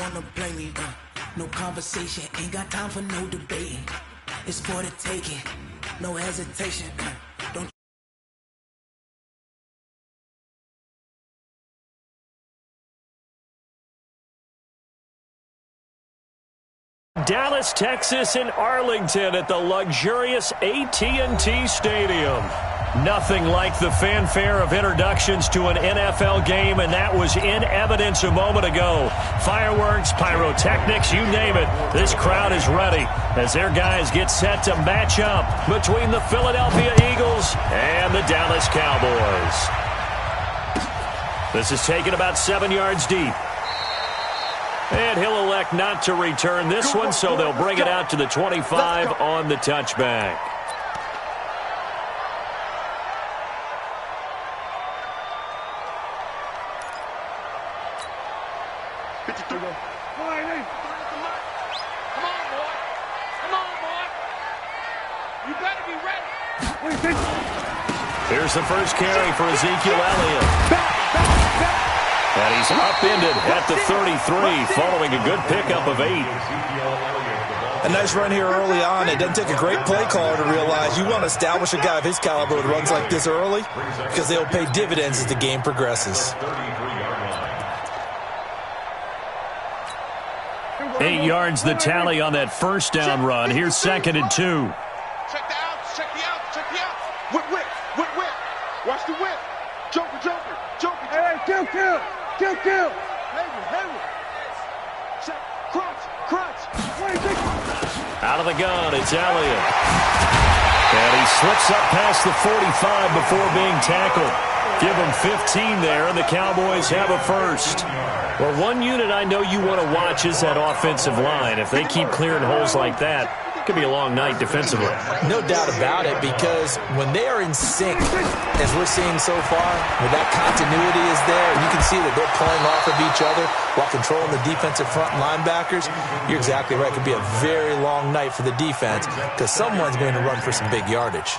wanna play me, no conversation, ain't got time for no debating. It's for the taking, no hesitation, don't. Dallas, Texas, and Arlington at the luxurious AT&T Stadium. Nothing like the fanfare of introductions to an NFL game, and that was in evidence a moment ago. Fireworks, pyrotechnics, you name it. This crowd is ready as their guys get set to match up between the Philadelphia Eagles and the Dallas Cowboys. This is taken about 7 yards deep. And he'll elect not to return this one, so they'll bring it out to the 25 on the touchback. Here's the first carry for Ezekiel Elliott. And he's upended at the 33, following a good pickup of 8. A nice run here early on. It doesn't take a great play caller to realize you want to establish a guy of his caliber with runs like this early because they'll pay dividends as the game progresses. 8 yards the tally on that first down run. Here's 2nd and 2. Check the outs, check the outs, check the outs. Whip. Watch the whip. Joker. Hey, kill. Hayward. Check, crunch. Out of the gun, it's Elliott. And he slips up past the 45 before being tackled. Give him 15 there, and the Cowboys have a first. Well, one unit I know you want to watch is that offensive line. If they keep clearing holes like that, it could be a long night defensively. No doubt about it, because when they are in sync, as we're seeing so far, when that continuity is there, you can see that they're playing off of each other while controlling the defensive front linebackers. You're exactly right. It could be a very long night for the defense because someone's going to run for some big yardage.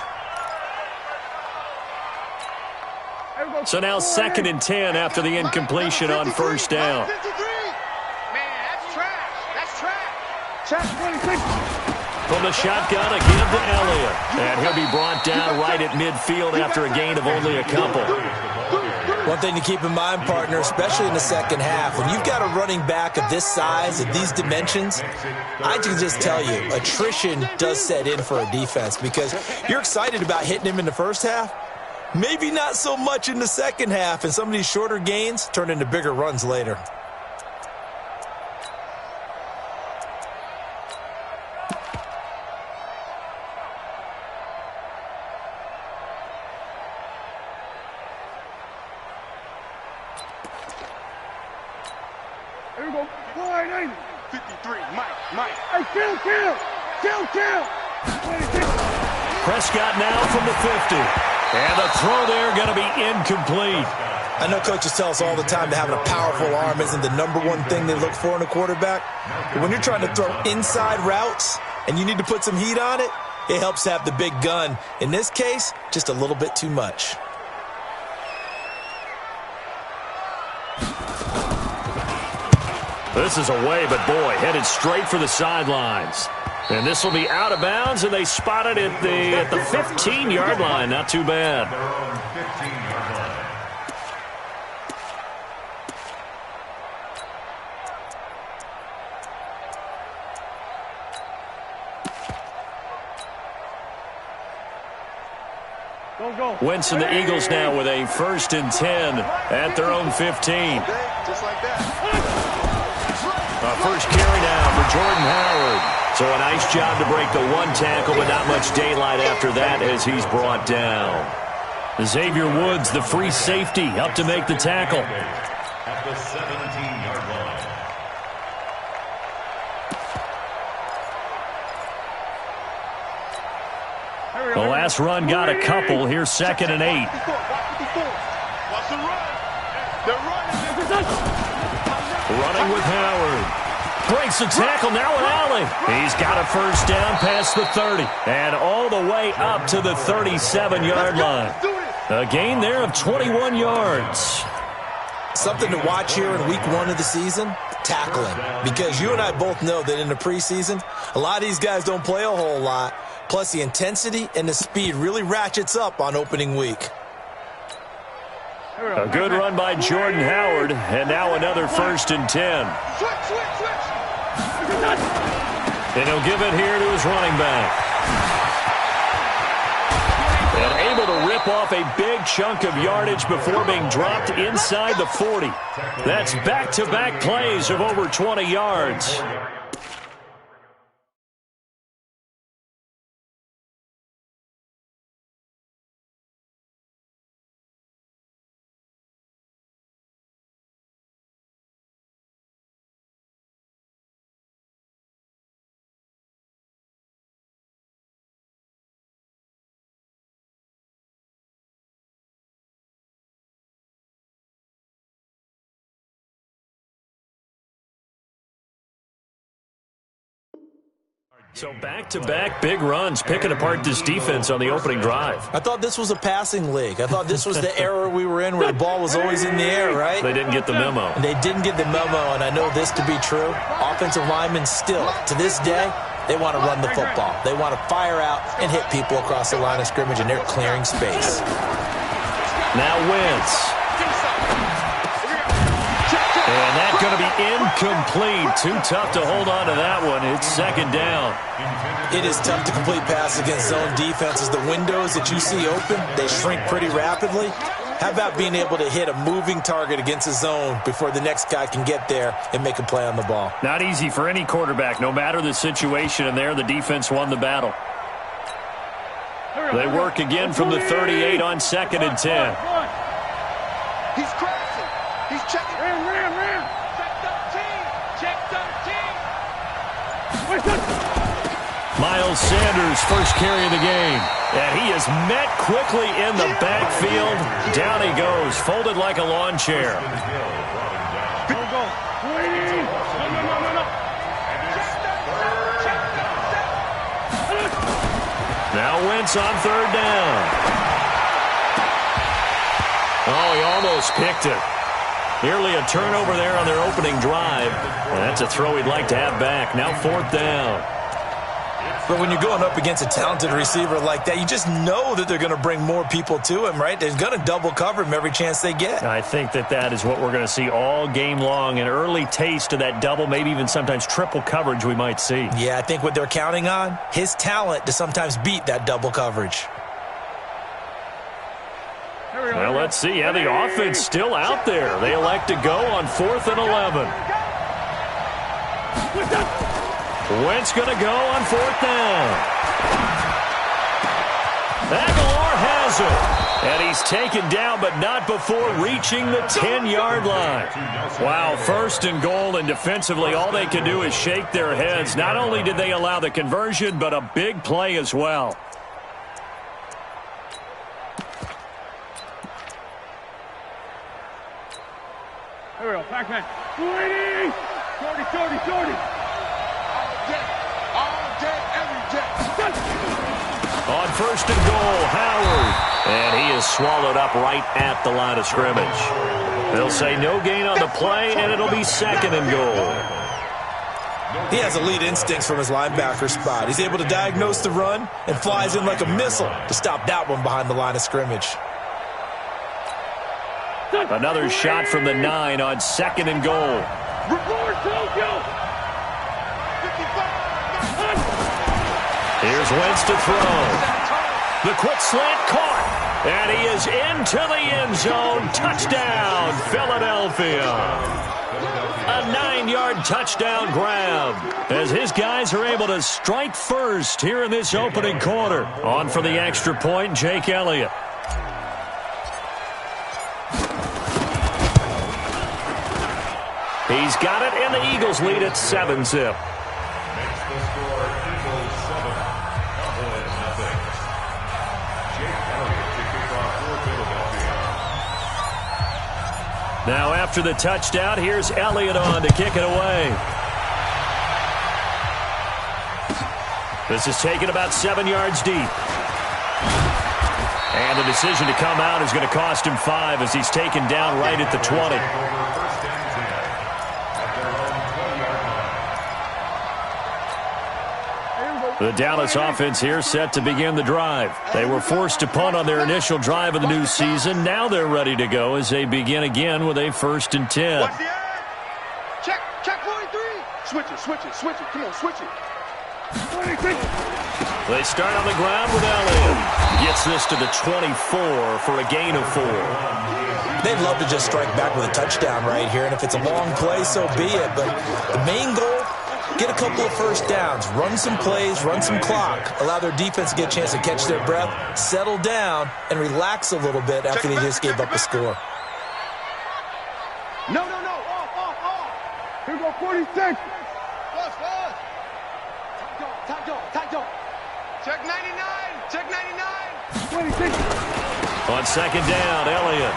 So now 2nd and 10 after the incompletion on first down. Man, that's trash. From the shotgun, a give to Elliott. And he'll be brought down right at midfield after a gain of only a couple. One thing to keep in mind, partner, especially in the second half, when you've got a running back of this size, of these dimensions, I can just tell you, attrition does set in for a defense because you're excited about hitting him in the first half. Maybe not so much in the second half, and some of these shorter gains turn into bigger runs later. Here we go. 53, Mike. Hey, kill. Prescott now from the 50. And the throw there going to be incomplete. I know coaches tell us all the time that having a powerful arm isn't the number one thing they look for in a quarterback. But when you're trying to throw inside routes and you need to put some heat on it, it helps to have the big gun. In this case, just a little bit too much. This is away, but boy, headed straight for the sidelines. And this will be out of bounds, and they spot it at the 15-yard line. Not too bad. Wentz and the Eagles now with a 1st and 10 at their own 15. Just like that. First carry now for Jordan Howard. So a nice job to break the one tackle, but not much daylight after that as he's brought down. Xavier Woods, the free safety, up to make the tackle. At the 17-yard line. The last run got a couple. Here's 2nd and 8. Watch the run. They're running. Running with Howard. Breaks the tackle, now an alley. He's got a first down past the 30. And all the way up to the 37-yard line. A gain there of 21 yards. Something to watch here in week 1 of the season. tackling. Because you and I both know that in the preseason, a lot of these guys don't play a whole lot. Plus, the intensity and the speed really ratchets up on opening week. A good run by Jordan Howard, and now another 1st and 10. And he'll give it here to his running back. And able to rip off a big chunk of yardage before being dropped inside the 40. That's back-to-back plays of over 20 yards. So back-to-back big runs, picking apart this defense on the opening drive. I thought this was a passing league. I thought this was the era we were in where the ball was always in the air, right? They didn't get the memo. And they didn't get the memo, and I know this to be true. Offensive linemen still, to this day, they want to run the football. They want to fire out and hit people across the line of scrimmage, and they're clearing space. Now Wentz. And that's going to be incomplete. Too tough to hold on to that one. It's 2nd down. It is tough to complete passes against zone defenses. The windows that you see open, they shrink pretty rapidly. How about being able to hit a moving target against a zone before the next guy can get there and make a play on the ball? Not easy for any quarterback, no matter the situation, and there the defense won the battle. They work again from the 38 on 2nd and 10. He's crashing. He's checking. Ram. Check 13. Miles Sanders, first carry of the game. And he is met quickly in the backfield. Down he goes, folded like a lawn chair. Go. No. Now Wentz on 3rd down. Oh, he almost picked it. Nearly a turnover there on their opening drive. And that's a throw he'd like to have back. Now 4th down. But when you're going up against a talented receiver like that, you just know that they're going to bring more people to him, right? They're going to double cover him every chance they get. I think that is what we're going to see all game long. An early taste of that double, maybe even sometimes triple coverage we might see. Yeah, I think what they're counting on, his talent to sometimes beat that double coverage. Well, let's see how the offense still out there. They elect to go on 4th and 11. Wentz going to go on 4th down. Aguilar has it. And he's taken down, but not before reaching the 10-yard line. Wow, 1st and goal, and defensively all they can do is shake their heads. Not only did they allow the conversion, but a big play as well. Here we go, Pac-Man. 20! 40. All day, every day. On 1st and goal, Howard. And he is swallowed up right at the line of scrimmage. They'll say no gain on the play, and it'll be 2nd and goal. He has elite instincts from his linebacker spot. He's able to diagnose the run and flies in like a missile to stop that one behind the line of scrimmage. Another shot from the 9 on 2nd and goal. Here's Wentz to throw. The quick slant caught. And he is into the end zone. Touchdown, Philadelphia. A 9-yard touchdown grab as his guys are able to strike first here in this opening quarter. On for the extra point, Jake Elliott. He's got it, and the Eagles lead at 7-zip. Now after the touchdown, here's Elliott on to kick it away. This is taken about 7 yards deep. And the decision to come out is going to cost him 5 as he's taken down right at the 20. The Dallas offense here set to begin the drive. They were forced to punt on their initial drive of the new season. Now they're ready to go as they begin again with a 1st and 10. Watch the edge. Check 43. Switch it. Come on, switch it. They start on the ground with Elliott. Gets this to the 24 for a gain of 4. They'd love to just strike back with a touchdown right here, and if it's a long play, so be it. But the main goal, get a couple of first downs, run some plays, run some clock, allow their defense to get a chance to catch their breath, settle down, and relax a little bit after they just gave up a score. No. Off. Here we go, 46. Tight dog. Check 99. 26. On 2nd down, Elliott.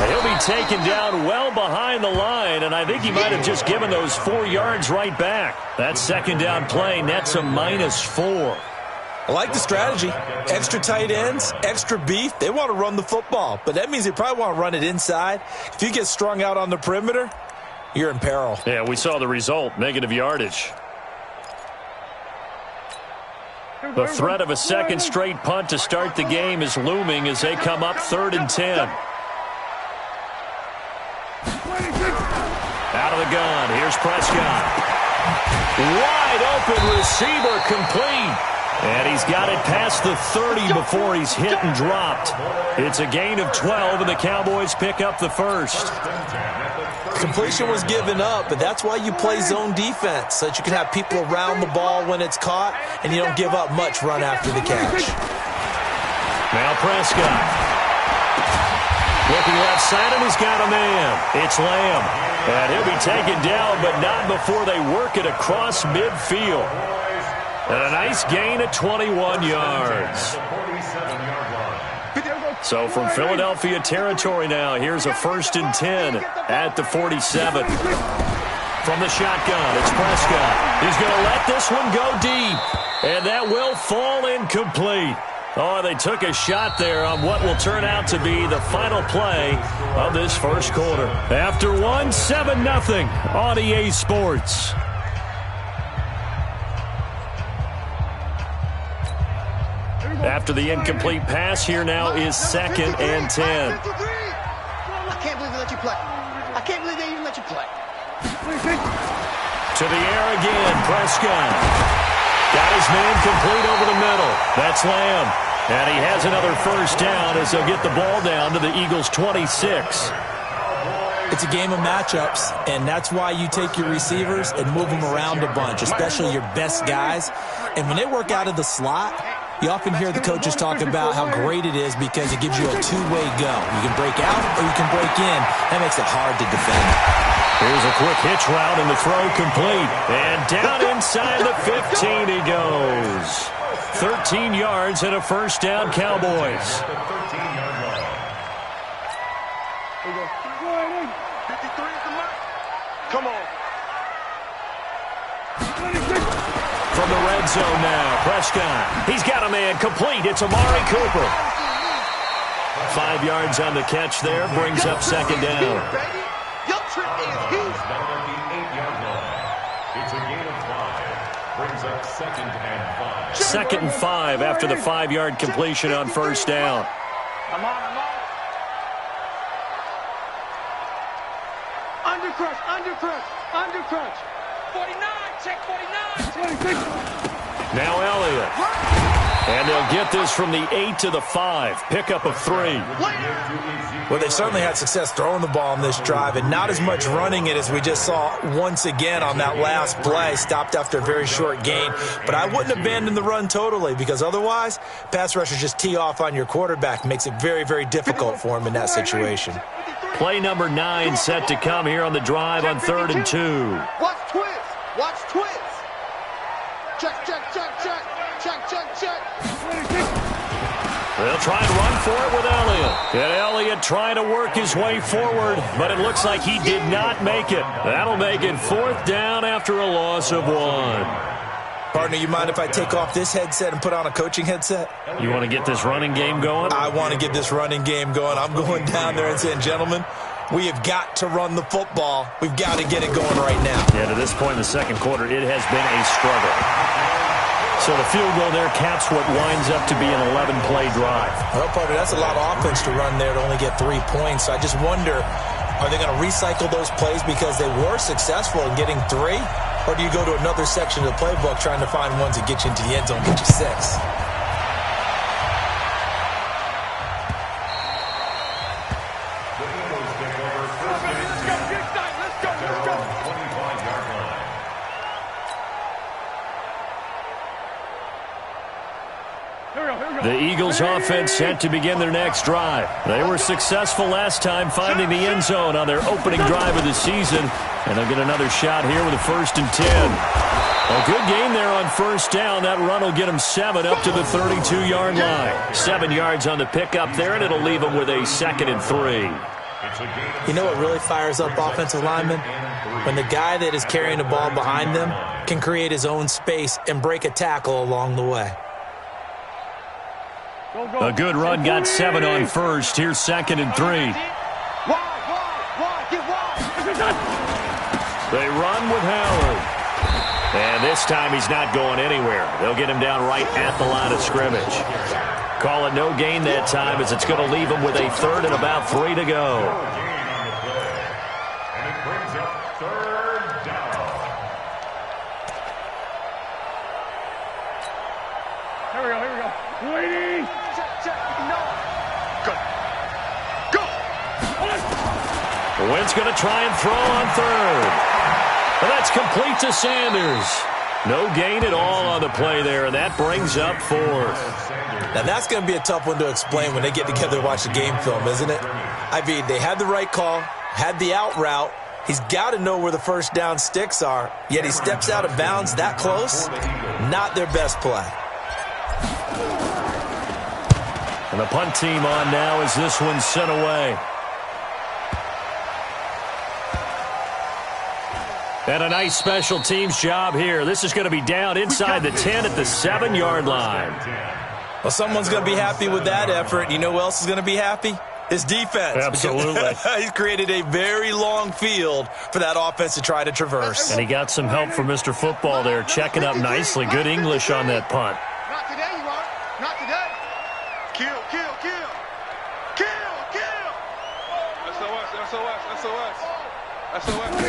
He'll be taken down well behind the line, and I think he might have just given those 4 yards right back. That 2nd down play nets a -4. I like the strategy. Extra tight ends, extra beef. They want to run the football, but that means they probably want to run it inside. If you get strung out on the perimeter, you're in peril. Yeah, we saw the result, negative yardage. The threat of a second straight punt to start the game is looming as they come up 3rd and 10. Out of the gun, here's Prescott. Wide open receiver, complete. And he's got it past the 30 before he's hit and dropped. It's a gain of 12, and the Cowboys pick up the 1st. Completion was given up, but that's why you play zone defense, so that you can have people around the ball when it's caught, and you don't give up much run after the catch. Now Prescott. Looking left side, and he's got a man. It's Lamb. And he'll be taken down, but not before they work it across midfield. And a nice gain of 21 yards. So from Philadelphia territory now, here's a 1st and 10 at the 47. From the shotgun, it's Prescott. He's going to let this one go deep. And that will fall incomplete. Oh, they took a shot there on what will turn out to be the final play of this 1st quarter. After 1, 7-0 on EA Sports. After the incomplete pass, here now is 2nd and 10. I can't believe they let you play. I can't believe they even let you play. To the air again, Prescott. Got his man complete over the middle. That's Lamb. And he has another 1st down as they'll get the ball down to the Eagles' 26. It's a game of matchups, and that's why you take your receivers and move them around a bunch, especially your best guys. And when they work out of the slot, you often hear the coaches talk about how great it is because it gives you a two-way go. You can break out or you can break in. That makes it hard to defend. Here's a quick hitch route and the throw complete. And down inside the 15 he goes. 13 yards and a 1st down, Cowboys. 53 is the mark. Come on. From the red zone now, Prescott. He's got a man complete. It's Amari Cooper. 5 yards on the catch there, brings up 2nd down. Your trip is huge. It's a gain of 5. Brings up 2nd and 5. 2nd and 5 after the 5-yard completion on 1st down. I'm on. Under crunch. 49, check 49. 26. Now Elliott. And they'll get this from the 8 to the 5. Pickup of 3. Well, they've certainly had success throwing the ball on this drive, and not as much running it as we just saw once again on that last play. Stopped after a very short gain. But I wouldn't abandon the run totally, because otherwise, pass rushers just tee off on your quarterback. Makes it very, very difficult for him in that situation. Play number 9 set to come here on the drive on 3rd and 2. Watch twist. Check. They'll try and run for it with Elliott. And Elliott trying to work his way forward, but it looks like he did not make it. That'll make it 4th down after a loss of 1. Partner, you mind if I take off this headset and put on a coaching headset? You want to get this running game going? I want to get this running game going. I'm going down there and saying, gentlemen, we have got to run the football. We've got to get it going right now. Yeah, to this point in the 2nd quarter, it has been a struggle. So the field goal there caps what winds up to be an 11-play drive. Well, partner, that's a lot of offense to run there to only get 3 points. So I just wonder, are they going to recycle those plays because they were successful in getting 3? Or do you go to another section of the playbook trying to find ones that get you into the end zone, get you 6? The Eagles offense set to begin their next drive. They were successful last time finding the end zone on their opening drive of the season. And they'll get another shot here with a 1st and 10. A good gain there on first down. That run will get them 7 up to the 32-yard line. 7 yards on the pickup there, and it'll leave them with a 2nd and 3. You know what really fires up offensive linemen? When the guy that is carrying the ball behind them can create his own space and break a tackle along the way. A good run got 7 on first. Here's 2nd and 3. They run with Howard. And this time he's not going anywhere. They'll get him down right at the line of scrimmage. Call it no gain that time as it's going to leave him with a 3rd and about 3 to go. And it brings up 3rd down. Here we go. Ladies. Go. Wynn's going to try and throw on 3rd. And that's complete to Sanders. No gain at all on the play there, and that brings up 4th. Now, that's going to be a tough one to explain when they get together to watch the game film, isn't it? I mean, they had the right call, had the out route. He's got to know where the first down sticks are, yet he steps out of bounds that close. Not their best play. And the punt team on now as this one's sent away. And a nice special teams job here. This is going to be down inside the 10 at the 7-yard line. Well, someone's going to be happy with that effort. You know who else is going to be happy? His defense. Absolutely. He's created a very long field for that offense to try to traverse. And he got some help from Mr. Football there, checking up nicely. Good English on that punt. Not today, you are. Not today. Kill. SOS.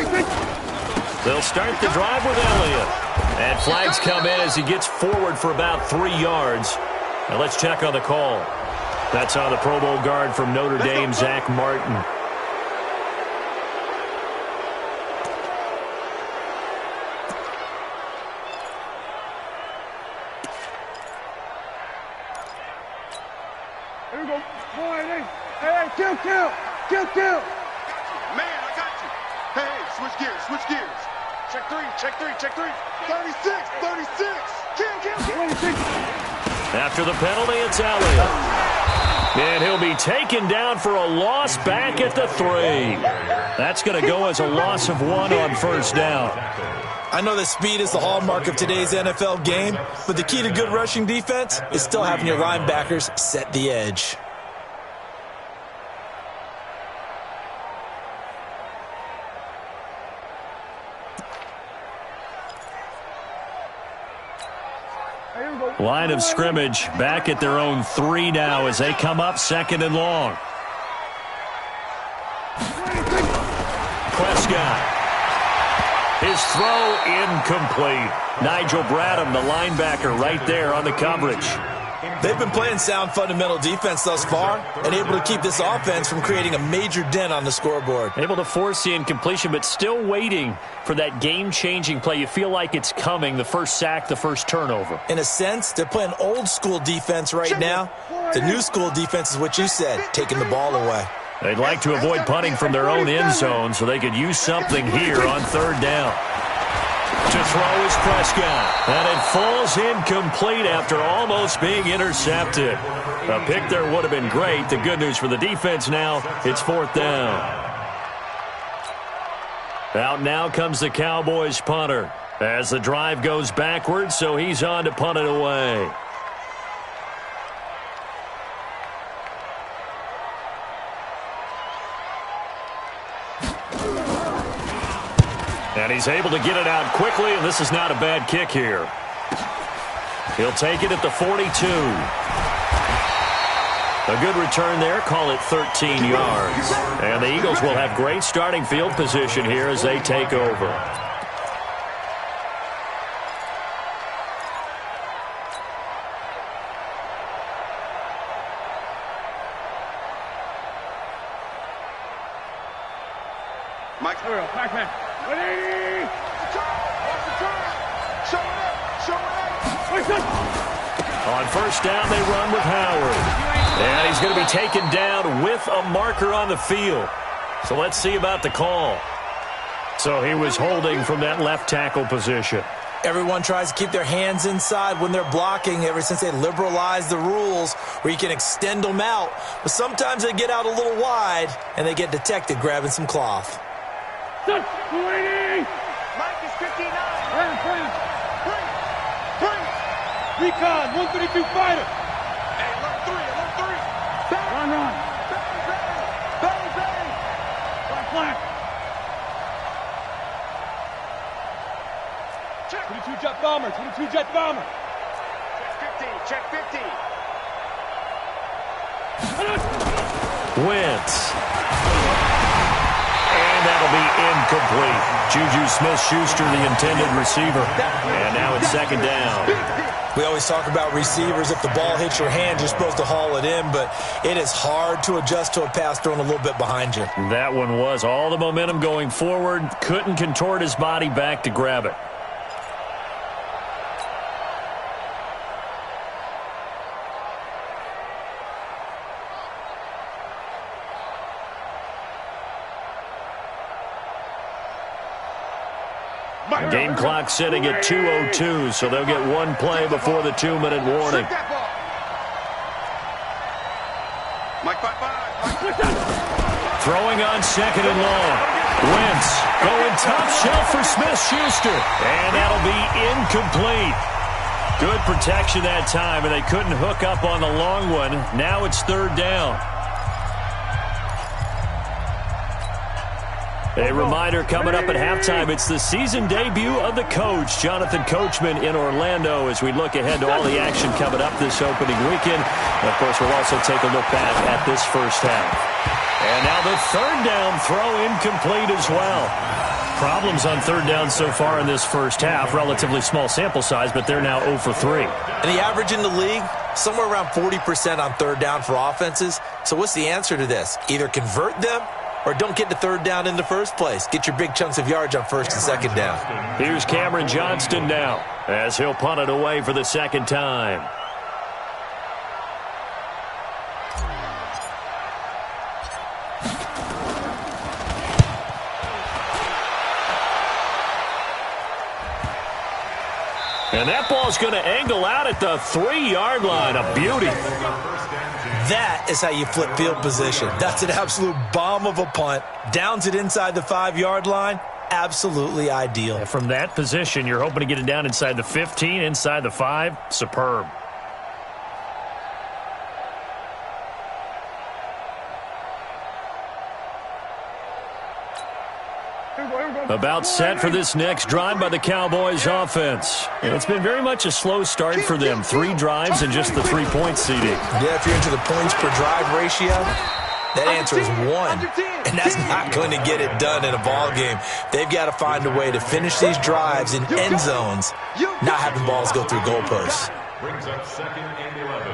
They'll start the drive with Elliott. And flags come in as he gets forward for about 3 yards. Now let's check on the call. That's on the Pro Bowl guard from Notre Dame, Zach Martin. Here we go. Boy, hey, kill. Man, I got you. Hey, switch gears. Check three. 36. Kill. After the penalty, it's Elliott. And he'll be taken down for a loss back at the 3. That's going to go as a loss of 1 on first down. I know that speed is the hallmark of today's NFL game, but the key to good rushing defense is still having your linebackers set the edge. Line of scrimmage back at their own 3 now as they come up 2nd and long. Prescott. His throw incomplete. Nigel Bradham, the linebacker, right there on the coverage. They've been playing sound fundamental defense thus far and able to keep this offense from creating a major dent on the scoreboard. Able to force the incompletion, but still waiting for that game-changing play. You feel like it's coming, the first sack, the first turnover. In a sense, they're playing old-school defense right now. The new-school defense is what you said, taking the ball away. They'd like to avoid punting from their own end zone so they could use something here on 3rd down. To throw is Prescott. And it falls incomplete after almost being intercepted. A pick there would have been great. The good news for the defense now, it's 4th down. Out now comes the Cowboys punter as the drive goes backwards, so he's on to punt it away. And he's able to get it out quickly, and this is not a bad kick here. He'll take it at the 42. A good return there. Call it 13 yards. And the Eagles will have great starting field position here as they take over. Mike. Backman. 180. Watch the turn. Show it up. Show it up. On first down, they run with Howard. And he's going to be taken down with a marker on the field. So let's see about the call. So he was holding from that left tackle position. Everyone tries to keep their hands inside when they're blocking ever since they liberalized the rules where you can extend them out. But sometimes they get out a little wide and they get detected grabbing some cloth. 280. Mike is 59. Bring. Recon, 132 fighter. Hey, alert 3, alert 3. Run. Bang. Black. Check. 22 jet bomber. Check 50. Wentz. And that'll be incomplete. Juju Smith-Schuster, the intended receiver. And now it's second down. We always talk about receivers. If the ball hits your hand, you're supposed to haul it in, but it is hard to adjust to a pass thrown a little bit behind you. That one was all the momentum going forward. Couldn't contort his body back to grab it. Game clock sitting at 2:02, so they'll get one play before the 2-minute warning. Mike 5. Throwing on second and long. Wentz going top shelf for Smith-Schuster. And that'll be incomplete. Good protection that time, and they couldn't hook up on the long one. Now it's third down. A reminder coming up at halftime, it's the season debut of the coach, Jonathan Coachman, in Orlando, as we look ahead to all the action coming up this opening weekend. And, of course, we'll also take a look back at this first half. And now the third down throw incomplete as well. Problems on third down so far in this first half. Relatively small sample size, but they're now 0 for 3. And the average in the league, somewhere around 40% on third down for offenses. So what's the answer to this? Either convert them or don't get to third down in the first place. Get your big chunks of yards on first and second down. Here's Cameron Johnston now as he'll punt it away for the second time. And that ball's going to angle out at the 3-yard line. A beauty. That is how you flip field position. That's an absolute bomb of a punt. Downs it inside the 5-yard line. Absolutely ideal. And from that position, you're hoping to get it down inside the 15, inside the 5. Superb. About set for this next drive by the Cowboys offense. And it's been very much a slow start for them. 3 drives and just the 3-point seeding. Yeah, if you're into the points per drive ratio, that answer is 1. And that's not going to get it done in a ball game. They've got to find a way to finish these drives in end zones, not having balls go through goalposts. Brings up second and 11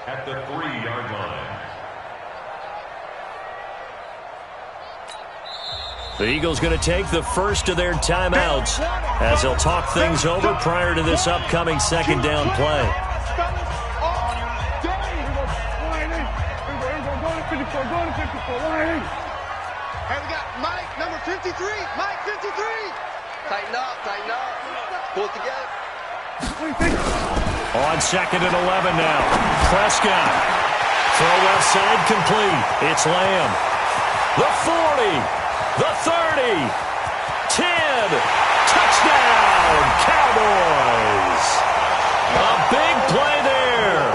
at the 3-yard line. The Eagles going to take the first of their timeouts as they'll talk things over prior to this upcoming second down play. Hey, we got Mike, number 53. Mike, 53. Tighten up. Pull it together. On second and 11 now. Prescott. Throw left side complete. It's Lamb. The 40. The 30, 10, touchdown, Cowboys. A big play there,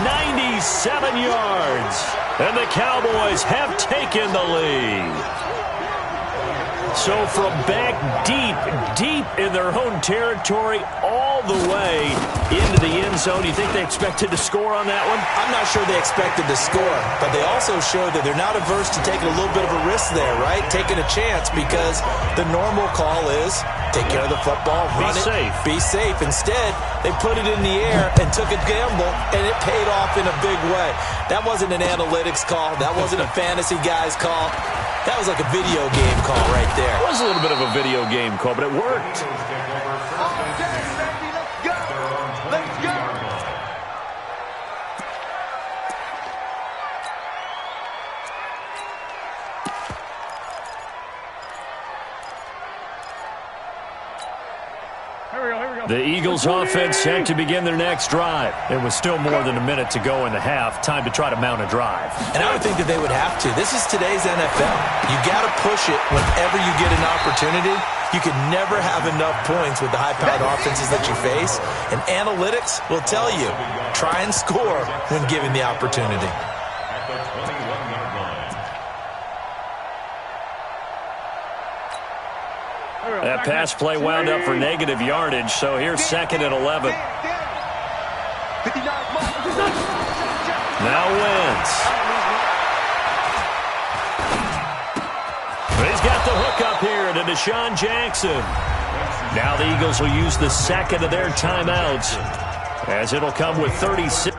97 yards, and the Cowboys have taken the lead. So from back deep in their own territory, all the way into the end zone, you think they expected to score on that one? I'm not sure they expected to score, but they also showed that they're not averse to taking a little bit of a risk there, right? Taking a chance, because the normal call is take care of the football, run it, be safe. Instead, they put it in the air and took a gamble, and it paid off in a big way. That wasn't an analytics call. That wasn't a fantasy guy's call. That was like a video game call right there. It was a little bit of a video game call, but it worked. The Eagles offense set to begin their next drive. It was still more than a minute to go in the half. Time to try to mount a drive. And I would think that they would have to. This is today's NFL. You got to push it whenever you get an opportunity. You can never have enough points with the high-powered offenses that you face. And analytics will tell you, try and score when given the opportunity. That pass play wound up for negative yardage, so here's 2nd and 11. Now Wentz. He's got the hook up here to Deshaun Jackson. Now the Eagles will use the second of their timeouts, as it'll come with 36.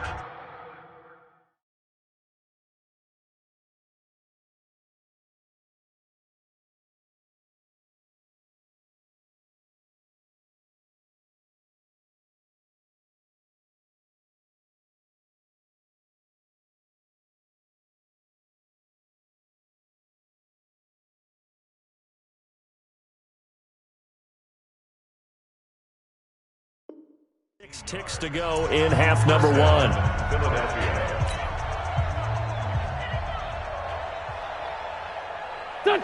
Six ticks to go in half number one.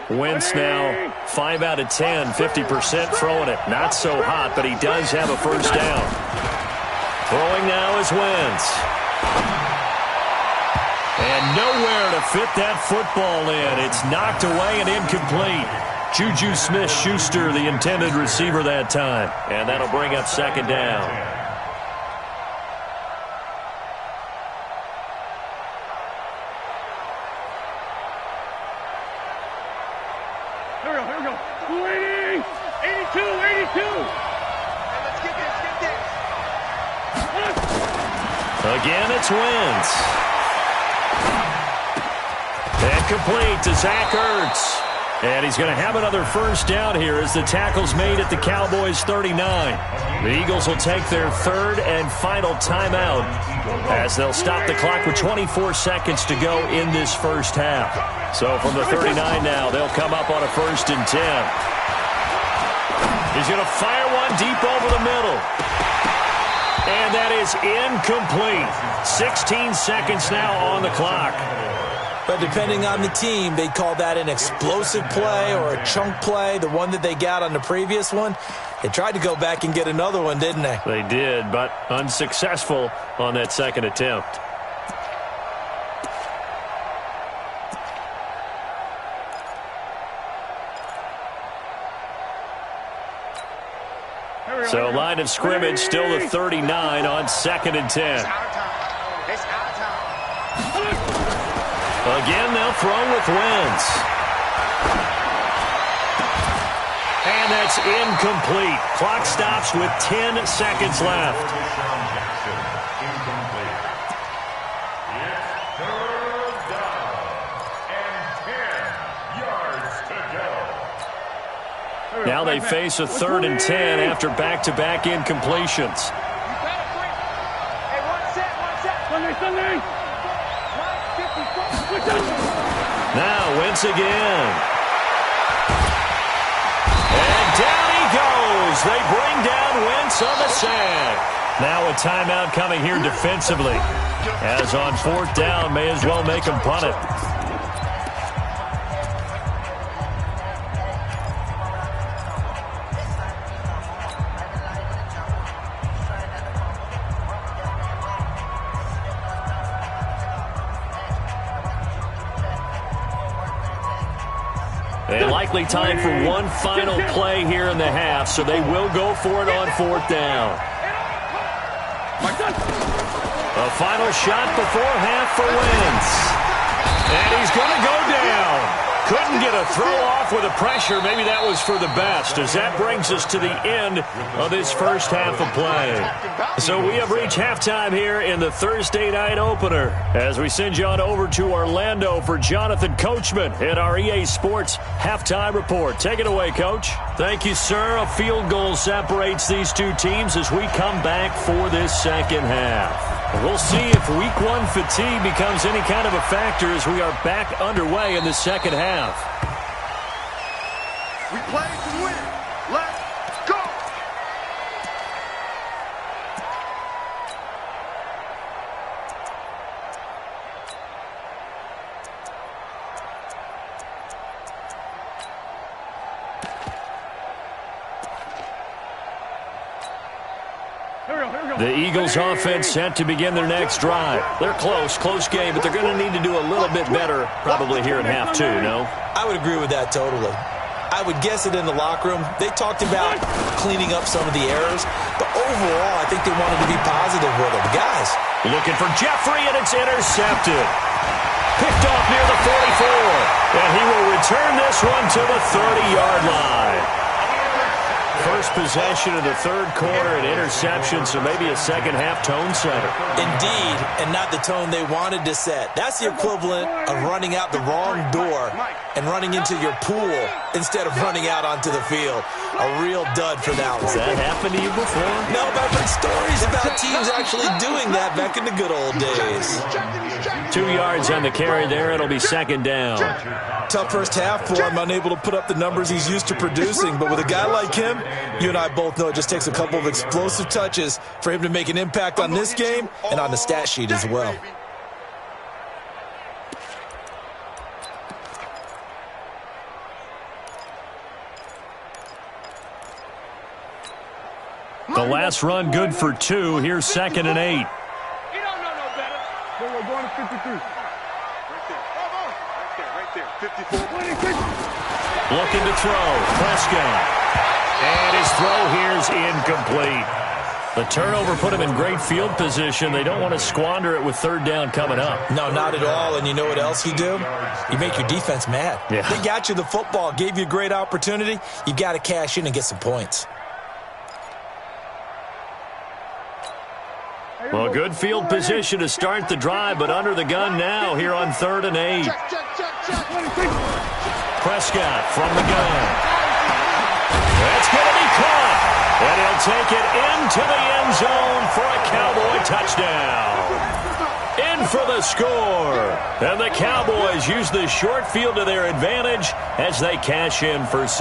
Wentz now 5 out of 10, 50% throwing it. Not so hot, but he does have a first down. Throwing now is Wentz. And nowhere to fit that football in. It's knocked away and incomplete. Juju Smith-Schuster, the intended receiver that time. And that'll bring up 2nd down. Again, it's Wentz. And complete to Zach Ertz. And he's going to have another first down here as the tackle's made at the Cowboys' 39. The Eagles will take their 3rd and final timeout as they'll stop the clock with 24 seconds to go in this first half. So from the 39 now, they'll come up on a 1st and 10. He's going to fire one deep over the middle. And that is incomplete. 16 seconds now on the clock. But depending on the team, they'd call that an explosive play or a chunk play. The one that they got on the previous one, they tried to go back and get another one, didn't they? They did, but unsuccessful on that 2nd attempt. So line of scrimmage still the 39 on 2nd and 10. Again, they'll throw with Wentz. And that's incomplete. Clock stops with 10 seconds left. Now they face a 3rd and 10 after back-to-back incompletions. Now Wentz again. And down he goes. They bring down Wentz on the sack. Now a timeout coming here defensively. As on 4th down, may as well make him punt it. And Likely time for one final play here in the half, so they will go for it on 4th down. A final shot before half for Wentz. And he's going to go down. Couldn't get a throw off with the pressure. Maybe that was for the best, as that brings us to the end of this first half of play. So we have reached halftime here in the Thursday night opener, as we send you on over to Orlando for Jonathan Coachman at our EA Sports halftime report. Take it away, Coach. Thank you, sir. A field goal separates these two teams as we come back for this second half. We'll see if Week 1 fatigue becomes any kind of a factor as we are back underway in the second half. We play to win. Let's go. The Eagles offense set to begin their next drive. They're close game, but they're going to need to do a little bit better probably here in half 2, no? I would agree with that totally. I would guess it in the locker room. They talked about cleaning up some of the errors, but overall, I think they wanted to be positive with them. Guys. Looking for Jeffrey, and it's intercepted. Picked off near the 44, and he will return this one to the 30-yard line. First possession of the third quarter, an interception, so maybe a second-half tone setter. Indeed, and not the tone they wanted to set. That's the equivalent of running out the wrong door and running into your pool instead of running out onto the field. A real dud for that one. Has that happened to you before? No, but I've heard stories about teams actually doing that back in the good old days. 2 yards on the carry there. It'll be second down. Tough first half for him, unable to put up the numbers he's used to producing. But with a guy like him, you and I both know it just takes a couple of explosive touches for him to make an impact on this game and on the stat sheet as well. The last run good for 2. Here's 2nd and 8. You don't know no better. We're going to 53. Right there. 54. Looking to throw. Prescott. And his throw here is incomplete. The turnover put him in great field position. They don't want to squander it with 3rd down coming up. No, not at all. And you know what else you do? You make your defense mad. Yeah. They got you the football, gave you a great opportunity. You got to cash in and get some points. Well, good field position to start the drive, but under the gun now here on 3rd and 8. Prescott from the gun. That's going to be caught, and he'll take it into the end zone for a Cowboy touchdown. In for the score, and the Cowboys use the short field to their advantage as they cash in for 6.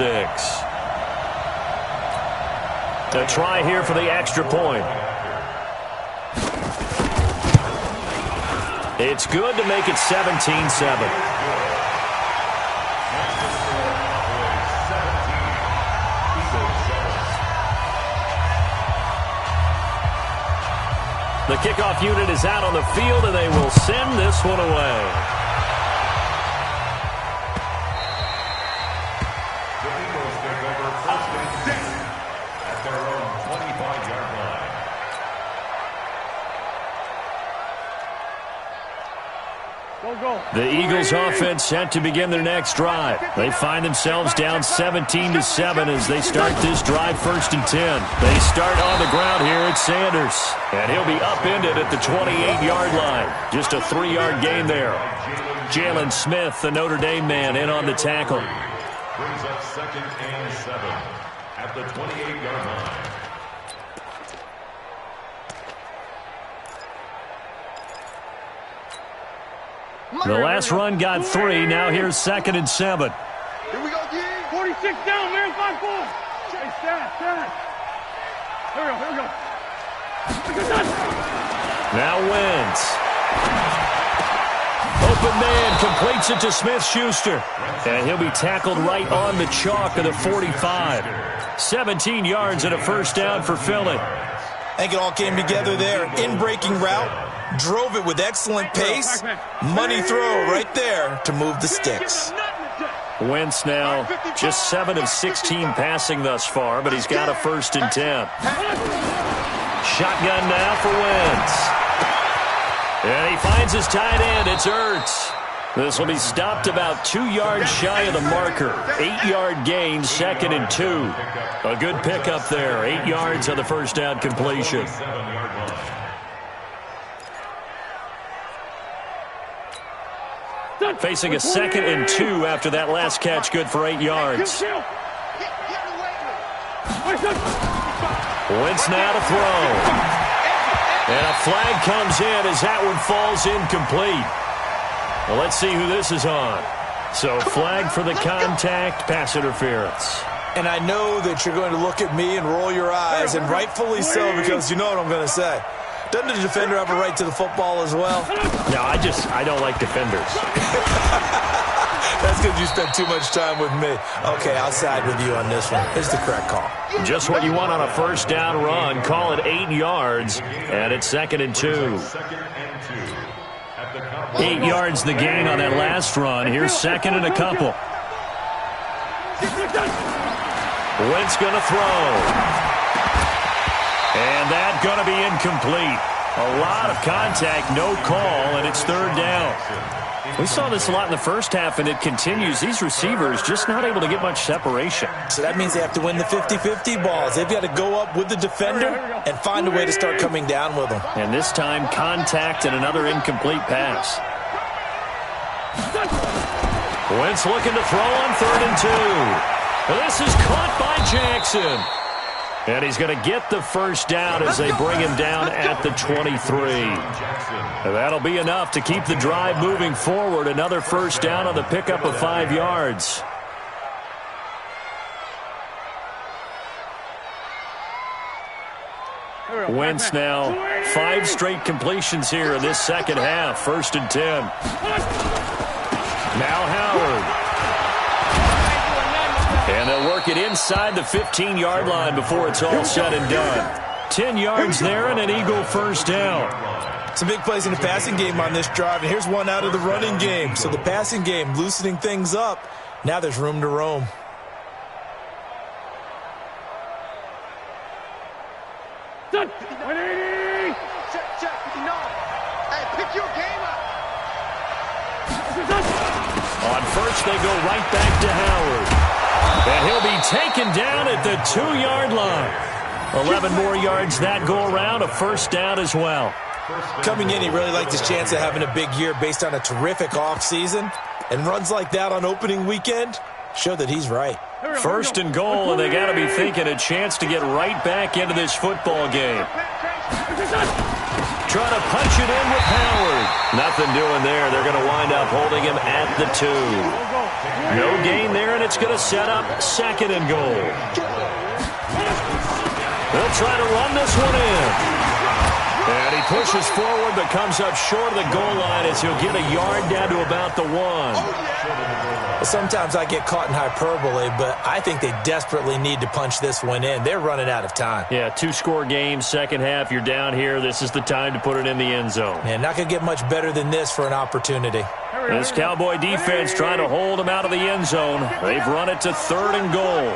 A try here for the extra point. It's good to make it 17-7. The kickoff unit is out on the field, and they will send this one away. The Eagles take over first and 10 at their own 25-yard line. Go. The Eagles offense set to begin their next drive. They find themselves down 17-7 as they start this drive 1st and 10. They start on the ground here at Sanders, and he'll be upended at the 28-yard line. Just a 3-yard gain there. Jalen Smith, the Notre Dame man, in on the tackle. Brings up 2nd and 7 at the 28-yard line. The last run got 3. Now here's 2nd and 7. Here we go, G. 46 down, man. 5-4. Hey, stand. Here we go. Now Wentz. Open man completes it to Smith-Schuster. And he'll be tackled right on the chalk of the 45. 17 yards and a first down for Philly. I think it all came together there. In-breaking route. Drove it with excellent pace. Money throw right there to move the sticks. Wentz now just 7 of 16 passing thus far, but he's got a 1st and 10. Shotgun now for Wentz. And he finds his tight end. It's Ertz. This will be stopped about 2 yards shy of the marker. 8-yard gain, 2nd and 2. A good pickup there. 8 yards on the first down completion. Facing a 2nd and 2 after that last catch, good for 8 yards. Wentz now to throw. And a flag comes in as that one falls incomplete. Well, let's see who this is on. So flag for the contact, pass interference. And I know that you're going to look at me and roll your eyes, and rightfully so, because you know what I'm going to say. Doesn't the defender have a right to the football as well? No, I don't like defenders. That's because you spent too much time with me. Okay, I'll side with you on this one. It's the correct call. Just what you want on a first down run. Call it 8 yards, and it's 2nd and 2. 8 yards the gain on that last run. Here's 2nd and a couple. Wentz going to throw. And that's going to be incomplete. A lot of contact, no call, and it's 3rd down. We saw this a lot in the first half, and it continues. These receivers just not able to get much separation. So that means they have to win the 50-50 balls. They've got to go up with the defender and find a way to start coming down with them. And this time, contact and another incomplete pass. Wentz looking to throw on 3rd and 2. This is caught by Jackson. And he's going to get the first down as they bring him down at the 23. And that'll be enough to keep the drive moving forward. Another first down on the pickup of 5 yards. Wentz now 5 straight completions here in this second half. 1st and 10. Now Howard. And they'll work it inside the 15-yard line before it's all said and done. 10 yards there and an Eagle first down. Some big plays in the passing game on this drive, and here's one out of the running game. So the passing game loosening things up. Now there's room to roam. Done. 180. Check. Hey, pick your game up. On first, they go right back to Howard. And he'll be taken down at the 2-yard line. 11 more yards that go around, a first down as well. Coming in, he really liked his chance of having a big year based on a terrific offseason. And runs like that on opening weekend show that he's right. 1st and goal, and they got to be thinking a chance to get right back into this football game. Trying to punch it in with Howard. Nothing doing there. They're going to wind up holding him at the 2. No gain there, and it's going to set up 2nd and goal. They'll try to run this one in. And he pushes forward but comes up short of the goal line as he'll get a yard down to about the 1. Sometimes I get caught in hyperbole, but I think they desperately need to punch this one in. They're running out of time. Yeah, 2-score game, second half. You're down here. This is the time to put it in the end zone. And not going to get much better than this for an opportunity. This Cowboy defense trying to hold him out of the end zone. They've run it to 3rd and goal.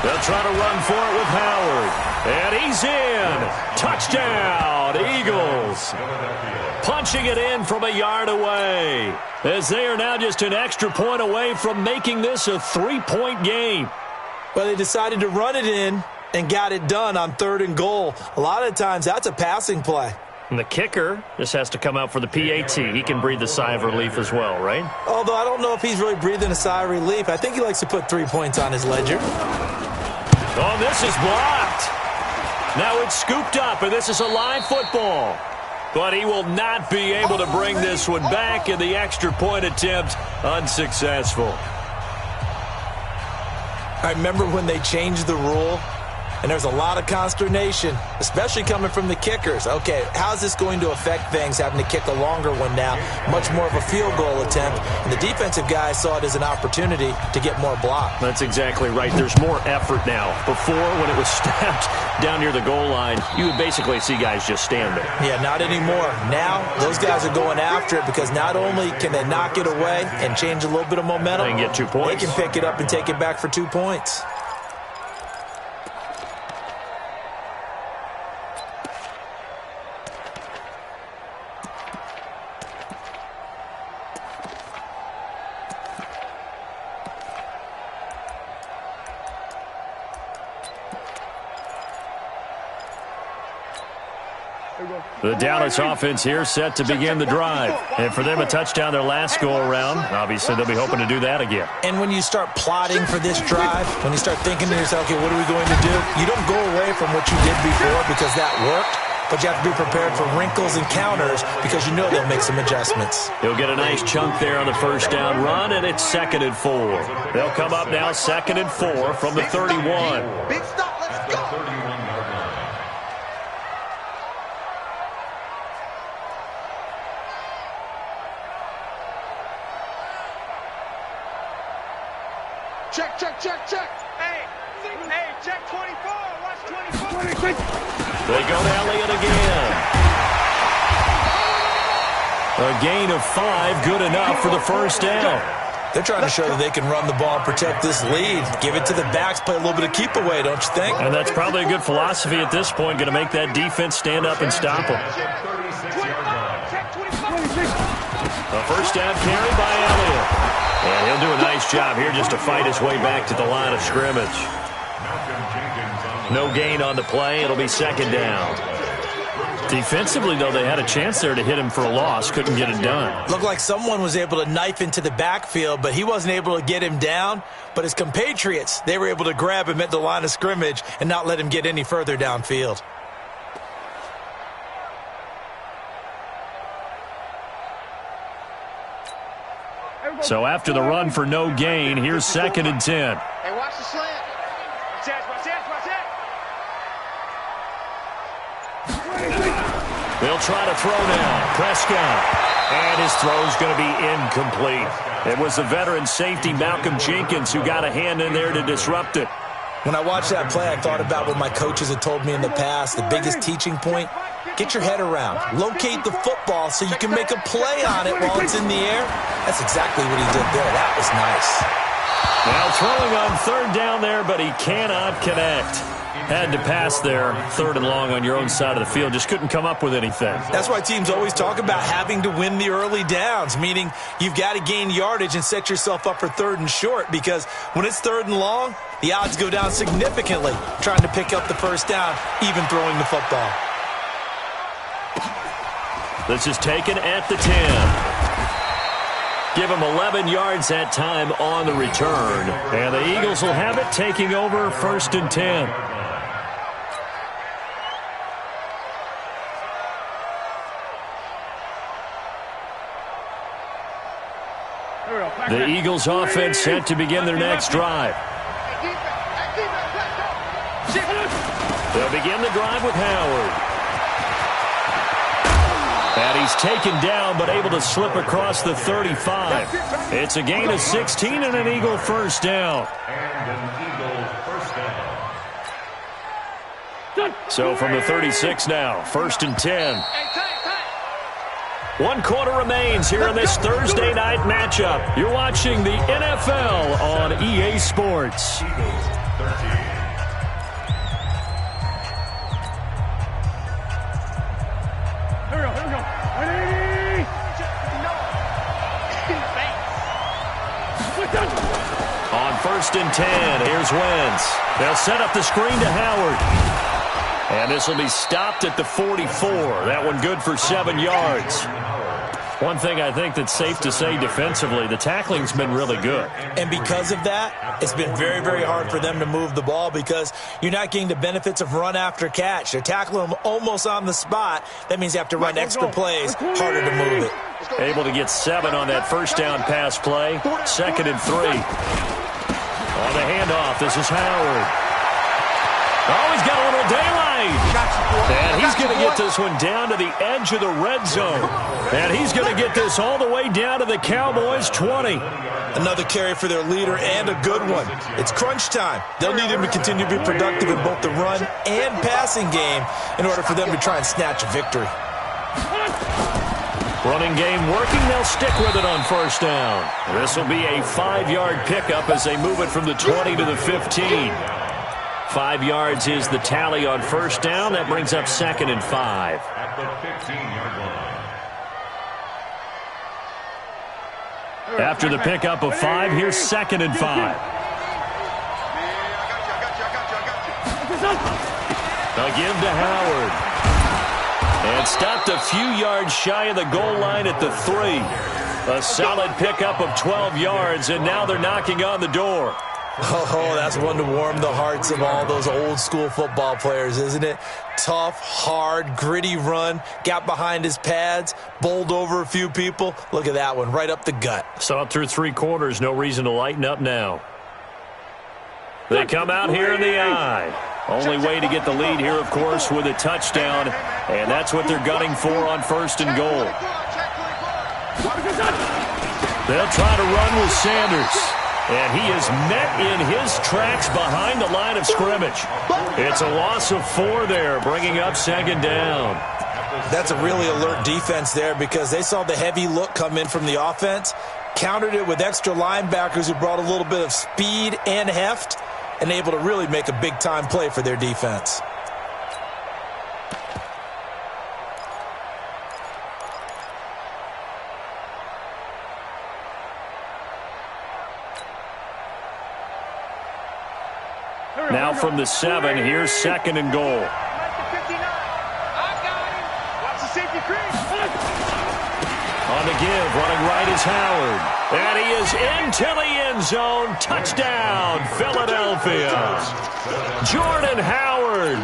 They'll try to run for it with Howard. And he's in. Touchdown, Eagles. Punching it in from a yard away. As they are now just an extra point away from making this a 3-point game. Well, they decided to run it in and got it done on 3rd and goal. A lot of times, that's a passing play. And the kicker just has to come out for the PAT. He can breathe a sigh of relief as well, right? Although I don't know if he's really breathing a sigh of relief. I think he likes to put 3 points on his ledger. Oh, this is blocked. Now it's scooped up, and this is a live football. But he will not be able to bring this one back, and the extra point attempt unsuccessful. I remember when they changed the rule and there's a lot of consternation, especially coming from the kickers. Okay, how's this going to affect things, having to kick a longer one now, much more of a field goal attempt, and the defensive guys saw it as an opportunity to get more block. That's exactly right. There's more effort now. Before, when it was snapped down near the goal line, you would basically see guys just stand there. Yeah, not anymore. Now, those guys are going after it because not only can they knock it away and change a little bit of momentum, they can get 2 points. They can pick it up and take it back for 2 points. The Dallas offense here set to begin the drive. And for them, a touchdown their last go-around. Obviously, they'll be hoping to do that again. And when you start plotting for this drive, when you start thinking to yourself, okay, what are we going to do? You don't go away from what you did before because that worked, but you have to be prepared for wrinkles and counters because you know they'll make some adjustments. He'll get a nice chunk there on the first down run, and it's 2nd and 4. They'll come up now 2nd and 4 from the 31. Big stop, let's go. Check, check, check, check. Hey, check 24. Watch 24. They go to Elliott again. A gain of 5, good enough for the first down. They're trying to show that they can run the ball and protect this lead. Give it to the backs, play a little bit of keep away, don't you think? And that's probably a good philosophy at this point, going to make that defense stand up and stop them. A first down carry by Elliott. And he'll do a nice job here just to fight his way back to the line of scrimmage. No gain on the play. It'll be 2nd down. Defensively, though, they had a chance there to hit him for a loss. Couldn't get it done. Looked like someone was able to knife into the backfield, but he wasn't able to get him down. But his compatriots, they were able to grab him at the line of scrimmage and not let him get any further downfield. So after the run for no gain, here's 2nd and 10. Hey, watch the slant. Watch that. They'll try to throw now. Prescott. And his throw's going to be incomplete. It was the veteran safety, Malcolm Jenkins, who got a hand in there to disrupt it. When I watched that play, I thought about what my coaches had told me in the past. The biggest teaching point, get your head around. Locate the football so you can make a play on it while it's in the air. That's exactly what he did there. That was nice. Now throwing on 3rd down there, but he cannot connect. Had to pass there, 3rd and long on your own side of the field. Just couldn't come up with anything. That's why teams always talk about having to win the early downs, meaning you've got to gain yardage and set yourself up for 3rd and short, because when it's 3rd and long, the odds go down significantly trying to pick up the first down, even throwing the football. This is taken at the 10. Give him 11 yards that time on the return. And the Eagles will have it, taking over 1st and 10. The Eagles offense set to begin their next drive. They'll begin the drive with Howard. And he's taken down, but able to slip across the 35. It's a gain of 16 and an Eagle first down. So from the 36 now, 1st and 10. 1 quarter remains here in this Thursday night matchup. You're watching the NFL on EA Sports. On 1st and 10, here's Wentz. They'll set up the screen to Howard. And this will be stopped at the 44. That one good for 7 yards. One thing I think that's safe to say defensively, the tackling's been really good. And because of that, it's been very, very hard for them to move the ball because you're not getting the benefits of run after catch. They're tackling them almost on the spot. That means you have to run extra plays, harder to move it. Able to get 7 on that first down pass play. 2nd and 3. On the handoff, this is Howard. Oh, he's got a little daylight. And he's going to get this one down to the edge of the red zone. And he's going to get this all the way down to the Cowboys' 20. Another carry for their leader and a good one. It's crunch time. They'll need him to continue to be productive in both the run and passing game in order for them to try and snatch a victory. Running game working. They'll stick with it on first down. This will be a 5-yard pickup as they move it from the 20 to the 15. 5 yards is the tally on first down. That brings up 2nd and 5. At the 15-yard line. After the pickup of 5, here's 2nd and 5. I got you. A give to Howard. And stopped a few yards shy of the goal line at the 3. A solid pickup of 12 yards, and now they're knocking on the door. Oh, that's one to warm the hearts of all those old-school football players, isn't it? Tough, hard, gritty run, got behind his pads, bowled over a few people. Look at that one, right up the gut. Saw it through 3 quarters, no reason to lighten up now. They come out here in the eye. Only way to get the lead here, of course, with a touchdown, and that's what they're gunning for on 1st and goal. They'll try to run with Sanders. And he is met in his tracks behind the line of scrimmage. It's a loss of 4 there, bringing up 2nd down. That's a really alert defense there because they saw the heavy look come in from the offense, countered it with extra linebackers who brought a little bit of speed and heft, and able to really make a big-time play for their defense. Now from the 7, here's 2nd and goal. On the give, running right is Howard. And he is into the end zone. Touchdown, Philadelphia. Jordan Howard.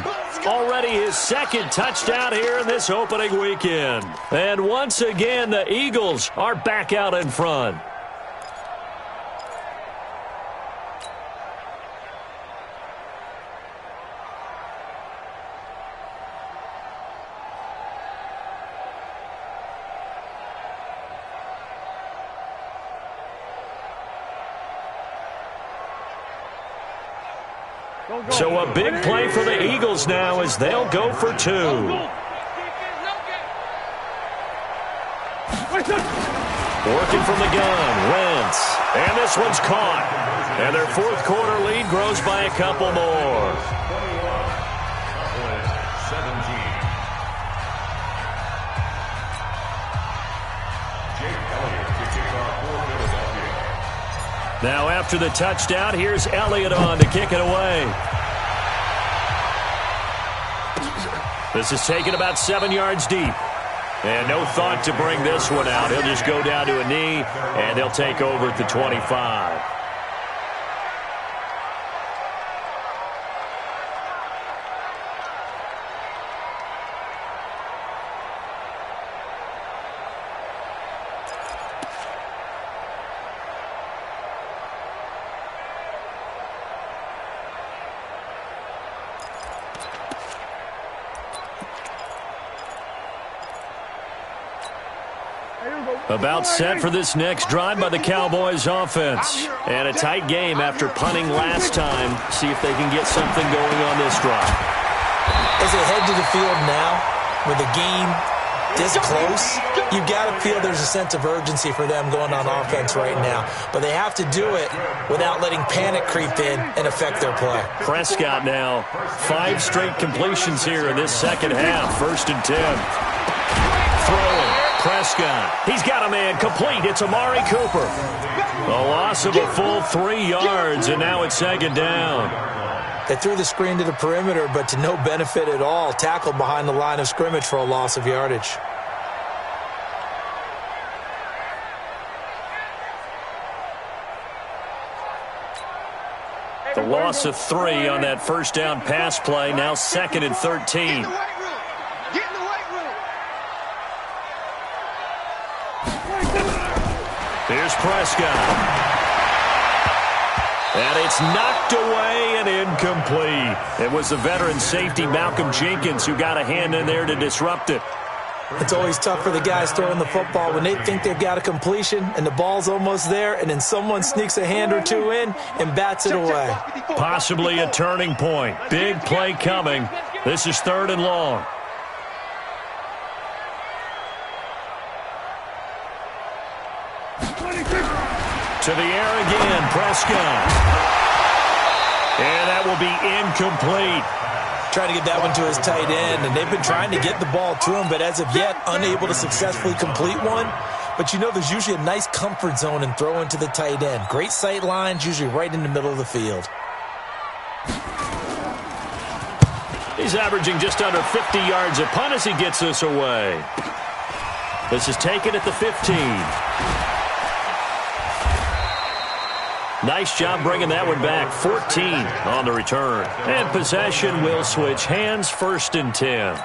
Already his 2nd touchdown here in this opening weekend. And once again, the Eagles are back out in front. So a big play for the Eagles now as they'll go for 2. Working from the gun, Wentz. And this one's caught. And their 4th quarter lead grows by a couple more. 17. Jake Elliott to kick off for Philadelphia. Now after the touchdown, here's Elliott on to kick it away. This is taken about 7 yards deep. And no thought to bring this one out. He'll just go down to a knee, and they'll take over at the 25. About set for this next drive by the Cowboys offense. And a tight game after punting last time. See if they can get something going on this drive. As they head to the field now, with the game this close, you've got to feel there's a sense of urgency for them going on offense right now. But they have to do it without letting panic creep in and affect their play. Prescott now, 5 straight completions here in this second half. 1st and 10. Throwing. Prescott. He's got a man complete. It's Amari Cooper. A loss of a full 3 yards, and now it's 2nd down. They threw the screen to the perimeter, but to no benefit at all. Tackled behind the line of scrimmage for a loss of yardage. The loss of 3 on that 1st down pass play. Now 2nd and 13. Here's Prescott. And it's knocked away and incomplete. It was the veteran safety Malcolm Jenkins who got a hand in there to disrupt it. It's always tough for the guys throwing the football when they think they've got a completion and the ball's almost there, and then someone sneaks a hand or two in and bats it away. Possibly a turning point. Big play coming. This is 3rd and long. To the air again, Prescott. And that will be incomplete. Trying to get that one to his tight end, and they've been trying to get the ball to him, but as of yet, unable to successfully complete one. But you know there's usually a nice comfort zone in throwing to the tight end. Great sight lines, usually right in the middle of the field. He's averaging just under 50 yards a punt as he gets this away. This is taken at the 15. Nice job bringing that one back. 14 on the return. And possession will switch hands. 1st and 10.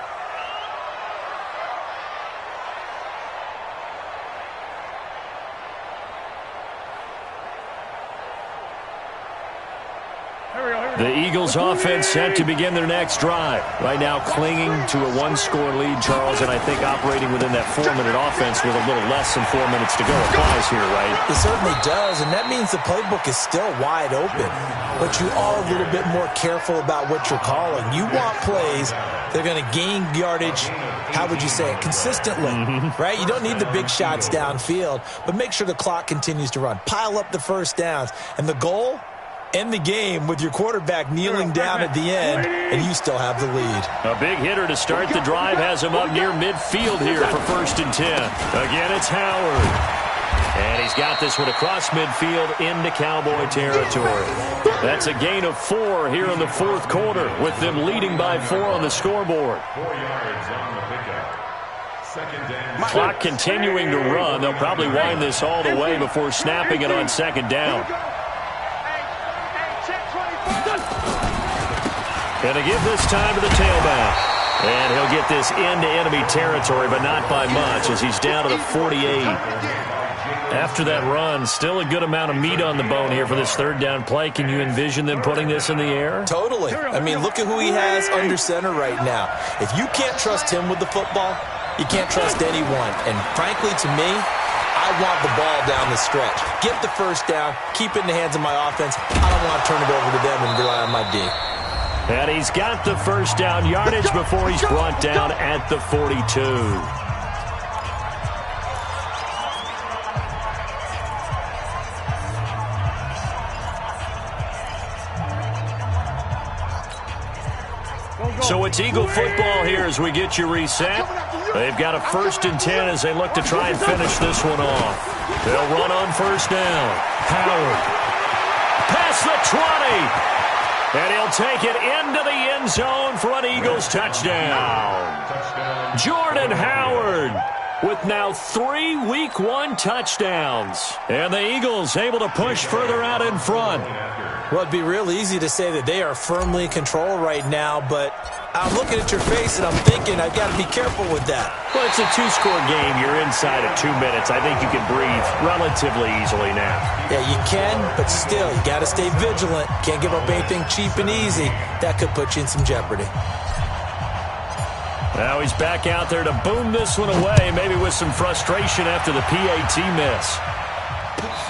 The Eagles offense set to begin their next drive. Right now clinging to a 1-score lead, Charles, and I think operating within that 4-minute offense with a little less than 4 minutes to go applies here, right? It certainly does, and that means the playbook is still wide open. But you are a little bit more careful about what you're calling. You want plays that are going to gain yardage, how would you say it, consistently, right? You don't need the big shots downfield, but make sure the clock continues to run. Pile up the first downs, and the goal? End the game with your quarterback kneeling down at the end, and you still have the lead. A big hitter to start the drive has him up near midfield here for 1st and 10. Again, it's Howard. And he's got this one across midfield into Cowboy territory. That's a gain of 4 here in the 4th quarter, with them leading by 4 on the scoreboard. 4 yards on the pickup. Clock continuing to run. They'll probably wind this all the way before snapping it on 2nd down. Going to give this time to the tailback. And he'll get this into enemy territory, but not by much, as he's down to the 48. After that run, still a good amount of meat on the bone here for this 3rd down play. Can you envision them putting this in the air? Totally. I mean, look at who he has under center right now. If you can't trust him with the football, you can't trust anyone. And frankly, to me, I want the ball down the stretch. Get the 1st down, keep it in the hands of my offense. I don't want to turn it over to them and rely on my D. And he's got the 1st down yardage before he's brought down at the 42. So it's Eagle football here as we get you reset. They've got a 1st and 10 as they look to try and finish this one off. They'll run on 1st down. Howard. Past the 20. And he'll take it into the end zone for an Eagles touchdown. Jordan Howard with now 3 Week 1 touchdowns. And the Eagles able to push further out in front. Well, it'd be real easy to say that they are firmly in control right now, but I'm looking at your face and I'm thinking I've got to be careful with that. Well, it's a 2-score game. You're inside of 2 minutes. I think you can breathe relatively easily now. Yeah, you can, but still, you got to stay vigilant. Can't give up anything cheap and easy. That could put you in some jeopardy. Now he's back out there to boom this one away, maybe with some frustration after the PAT miss.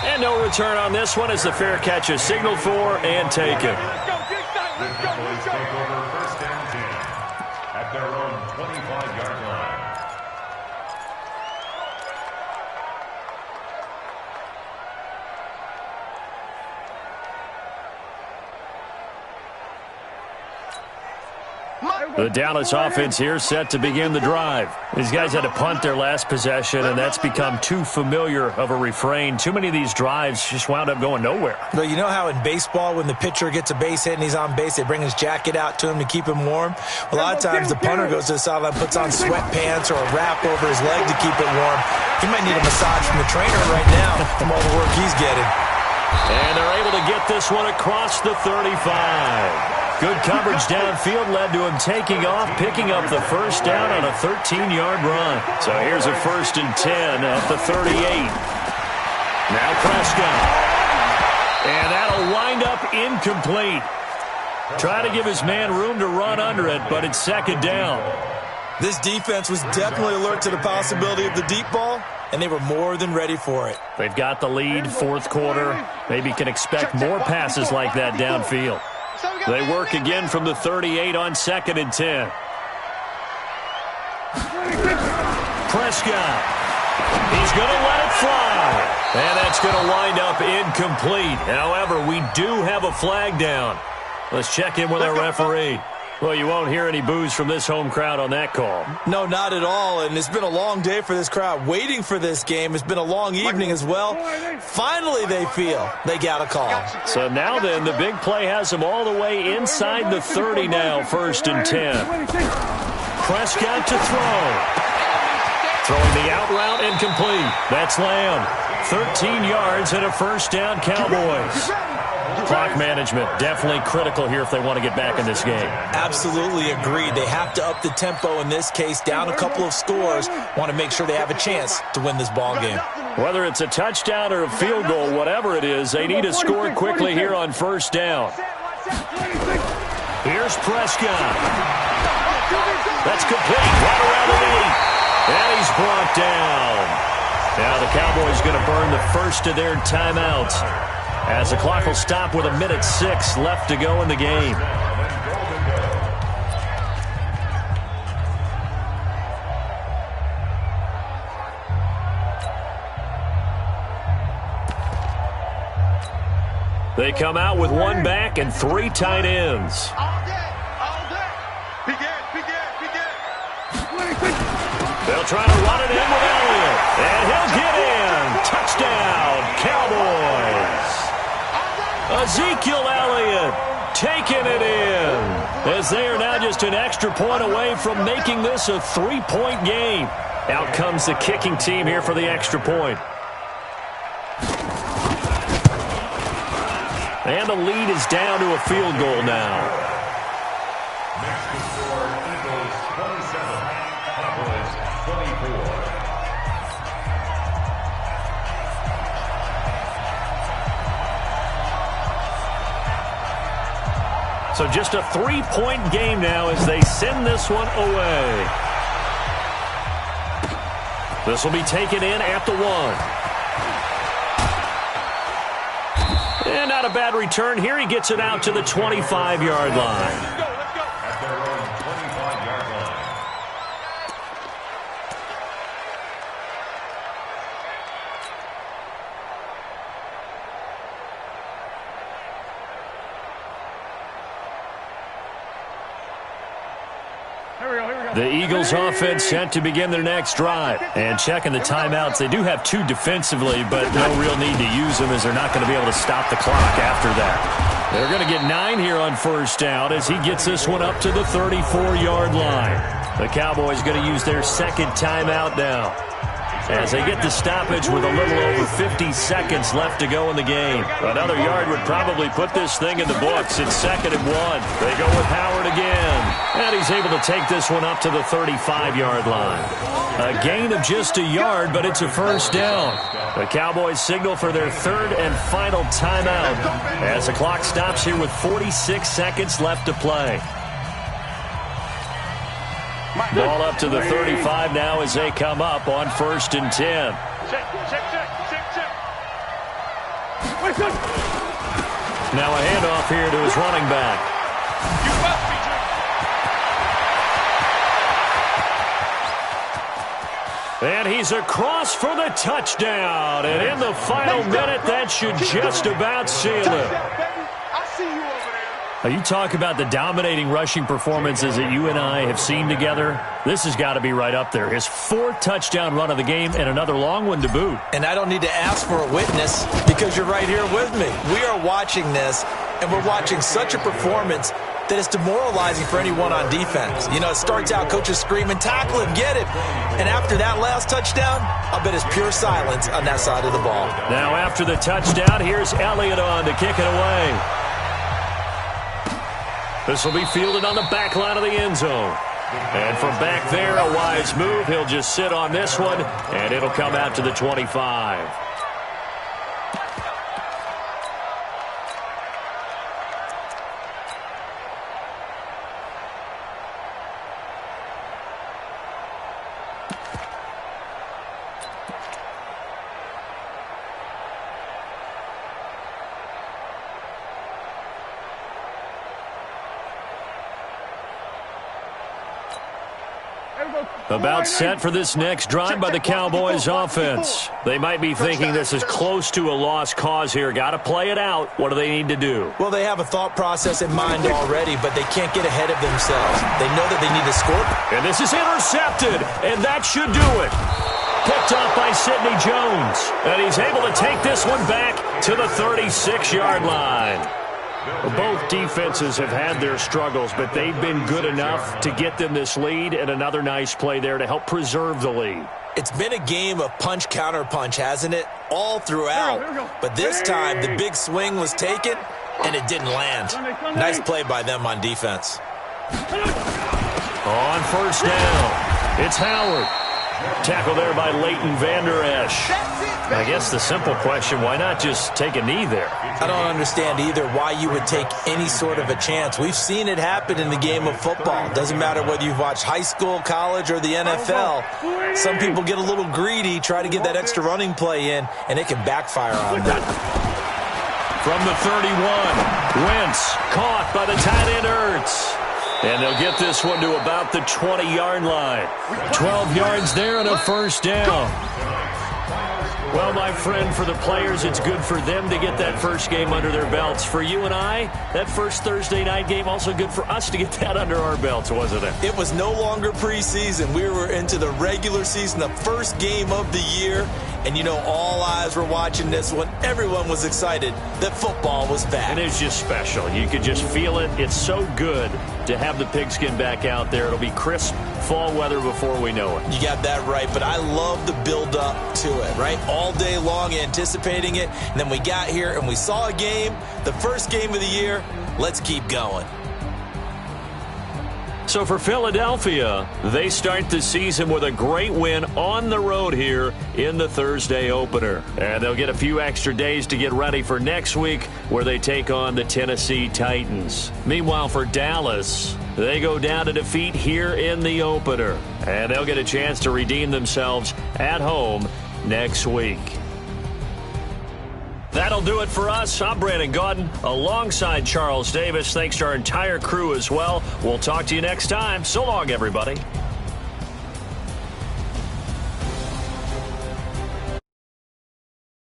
And no return on this one as the fair catch is signaled for and taken. Let's take over 1st and 10 at their own 25-yard line. The Dallas offense here set to begin the drive. These guys had to punt their last possession, and that's become too familiar of a refrain. Too many of these drives just wound up going nowhere. Well, you know how in baseball when the pitcher gets a base hit and he's on base, they bring his jacket out to him to keep him warm? A lot of times the punter goes to the sideline, puts on sweatpants or a wrap over his leg to keep it warm. He might need a massage from the trainer right now from all the work he's getting. And they're able to get this one across the 35. Good coverage downfield led to him taking off, picking up the 1st down on a 13-yard run. So here's a 1st and 10 at the 38. Now Prescott. And that'll wind up incomplete. Try to give his man room to run under it, but it's second down. This defense was definitely alert to the possibility of the deep ball, and they were more than ready for it. They've got the lead, fourth quarter. Maybe can expect more passes like that downfield. They work again from the 38 on 2nd and 10. Prescott. He's going to let it fly. And that's going to wind up incomplete. However, we do have a flag down. Let's check in with our referee. Well, you won't hear any boos from this home crowd on that call. No, not at all, and it's been a long day for this crowd. Waiting for this game. It's been a long evening as well. Finally, they feel they got a call. So now then, the big play has them all the way inside the 30 now, 1st and 10. Prescott to throw. Throwing the out route incomplete. That's Lamb. 13 yards and a first down, Cowboys. Clock management definitely critical here if they want to get back in this game. Absolutely agreed. They have to up the tempo in this case, down a couple of scores. Want to make sure they have a chance to win this ball game. Whether it's a touchdown or a field goal, whatever it is, they need to score quickly here on first down. Here's Prescott. That's complete. Right around the 8. And he's brought down. Now the Cowboys going to burn the first of their timeouts, as the clock will stop with 1:06 left to go in the game. They come out with one back and 3 tight ends. All day. Begin. They'll try to run it in with Elliott, and he'll get in. Touchdown, Cowboys. Ezekiel Elliott taking it in, as they are now just an extra point away from making this a 3-point game. Out comes the kicking team here for the extra point. And the lead is down to a field goal now. Next to score, Eagles 27, Cowboys 24. So just a 3-point game now as they send this one away. This will be taken in at the 1. And not a bad return here. He gets it out to the 25-yard line. At their own 25-yard line. The Eagles offense set to begin their next drive. And checking the timeouts, they do have 2 defensively, but no real need to use them as they're not going to be able to stop the clock after that. They're going to get 9 here on first down as he gets this one up to the 34-yard line. The Cowboys going to use their second timeout now, as they get the stoppage with a little over 50 seconds left to go in the game. Another yard would probably put this thing in the books. It's 2nd and 1. They go with Howard again. And he's able to take this one up to the 35-yard line. A gain of just a yard, but it's a first down. The Cowboys signal for their 3rd and final timeout, as the clock stops here with 46 seconds left to play. Ball up to the 35 now as they come up on 1st and 10. Now a handoff here to his running back. And he's across for the touchdown. And in the final minute, that should just about seal it. I see you over there. Now, you talk about the dominating rushing performances that you and I have seen together. This has got to be right up there. His 4th touchdown run of the game and another long one to boot. And I don't need to ask for a witness because you're right here with me. We are watching this, and we're watching such a performance that is demoralizing for anyone on defense. You know, it starts out coaches screaming, tackle him, get him. And after that last touchdown, I'll bet it's pure silence on that side of the ball. Now after the touchdown, here's Elliott on to kick it away. This will be fielded on the back line of the end zone. And from back there, a wise move. He'll just sit on this one, and it'll come out to the 25. About set for this next drive by the Cowboys offense. They might be thinking this is close to a lost cause here. Got to play it out. What do they need to do? Well, they have a thought process in mind already, but they can't get ahead of themselves. They know that they need to score. And this is intercepted, and that should do it. Picked off by Sidney Jones. And he's able to take this one back to the 36-yard line. Both defenses have had their struggles, but they've been good enough to get them this lead, and another nice play there to help preserve the lead. It's been a game of punch-counter-punch, hasn't it? All throughout. But this time, the big swing was taken, and it didn't land. Nice play by them on defense. On first down, it's Howard. Tackle there by Leighton Vander Esch. I guess the simple question, why not just take a knee there? I don't understand either why you would take any sort of a chance. We've seen it happen in the game of football. Doesn't matter whether you've watched high school, college, or the NFL. Some people get a little greedy, try to get that extra running play in, and it can backfire on them. From the 31, Wentz caught by the tight end Ertz. And they'll get this one to about the 20-yard line. 12 yards there and a first down. Well, my friend, for the players, it's good for them to get that first game under their belts. For you and I, that first Thursday night game, also good for us to get that under our belts, wasn't it? It was no longer preseason. We were into the regular season, the first game of the year. And, you know, all eyes were watching this one. Everyone was excited that football was back. And it's just special. You could just feel it. It's so good to have the pigskin back out there. It'll be crisp fall weather before we know it. You got that right, but I love the build-up to it, right? All day long anticipating it, and then we got here and we saw a game, the first game of the year. Let's keep going. So for Philadelphia, they start the season with a great win on the road here in the Thursday opener. And they'll get a few extra days to get ready for next week where they take on the Tennessee Titans. Meanwhile, for Dallas, they go down to defeat here in the opener. And they'll get a chance to redeem themselves at home next week. That'll do it for us. I'm Brandon Gaudin alongside Charles Davis. Thanks to our entire crew as well. We'll talk to you next time. So long, everybody.